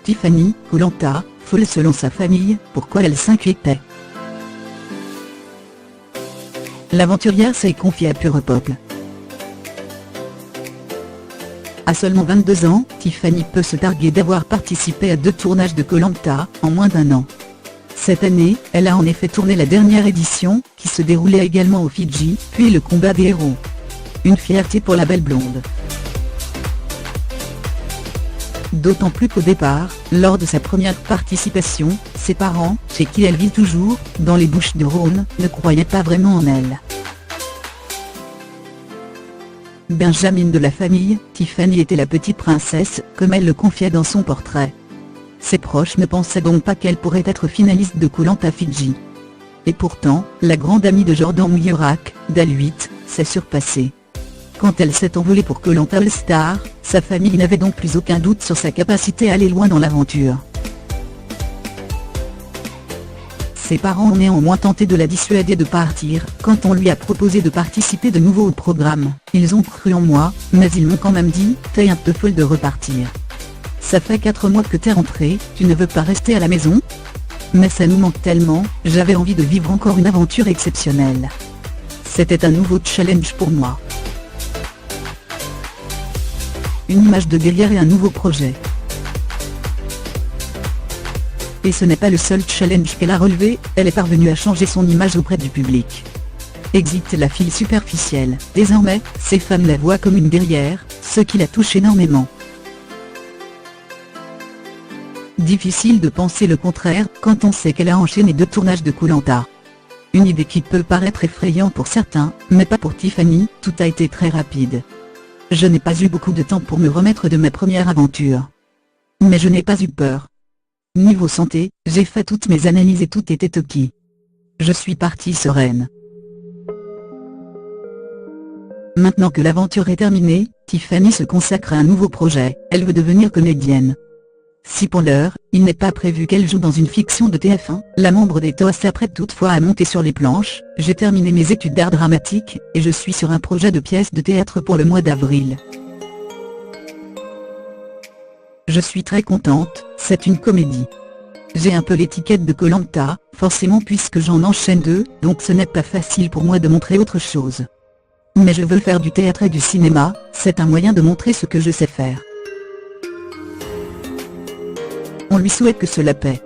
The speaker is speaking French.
Tiffany, Koh Lanta, folle selon sa famille, pourquoi elle s'inquiétait. L'aventurière s'est confiée à Pure Peuple. À seulement 22 ans, Tiffany peut se targuer d'avoir participé à 2 tournages de Koh Lanta, en moins d'1 an. Cette année, elle a en effet tourné la dernière édition, qui se déroulait également aux Fidji, puis le combat des héros. Une fierté pour la belle blonde. D'autant plus qu'au départ, lors de sa première participation, ses parents, chez qui elle vit toujours, dans les Bouches-du-Rhône, ne croyaient pas vraiment en elle. Benjamin de la famille, Tiffany était la petite princesse, comme elle le confiait dans son portrait. Ses proches ne pensaient donc pas qu'elle pourrait être finaliste de Koh Lanta Fidji. Et pourtant, la grande amie de Jordan Mouillerak, d'Al-8, s'est surpassée. Quand elle s'est envolée pour Koh Lanta All Star, sa famille n'avait donc plus aucun doute sur sa capacité à aller loin dans l'aventure. Ses parents ont néanmoins tenté de la dissuader de partir, quand on lui a proposé de participer de nouveau au programme. Ils ont cru en moi, mais ils m'ont quand même dit « T'es un peu folle de repartir. Ça fait 4 mois que t'es rentrée, tu ne veux pas rester à la maison ?» Mais ça nous manque tellement, j'avais envie de vivre encore une aventure exceptionnelle. C'était un nouveau challenge pour moi. Une image de guerrière et un nouveau projet. Et ce n'est pas le seul challenge qu'elle a relevé, elle est parvenue à changer son image auprès du public. Exit la fille superficielle, désormais, ces femmes la voient comme une guerrière, ce qui la touche énormément. Difficile de penser le contraire, quand on sait qu'elle a enchaîné 2 tournages de Koh Lanta. Une idée qui peut paraître effrayante pour certains, mais pas pour Tiffany, tout a été très rapide. Je n'ai pas eu beaucoup de temps pour me remettre de ma première aventure. Mais je n'ai pas eu peur. Niveau santé, j'ai fait toutes mes analyses et tout était ok. Je suis partie sereine. Maintenant que l'aventure est terminée, Tiffany se consacre à un nouveau projet, elle veut devenir comédienne. Si pour l'heure, il n'est pas prévu qu'elle joue dans une fiction de TF1, la membre des TOS s'apprête toutefois à monter sur les planches. J'ai terminé mes études d'art dramatique, et je suis sur un projet de pièce de théâtre pour le mois d'avril. Je suis très contente, c'est une comédie. J'ai un peu l'étiquette de Koh Lanta, forcément puisque j'en enchaîne 2, donc ce n'est pas facile pour moi de montrer autre chose. Mais je veux faire du théâtre et du cinéma, c'est un moyen de montrer ce que je sais faire. On lui souhaite que cela paie.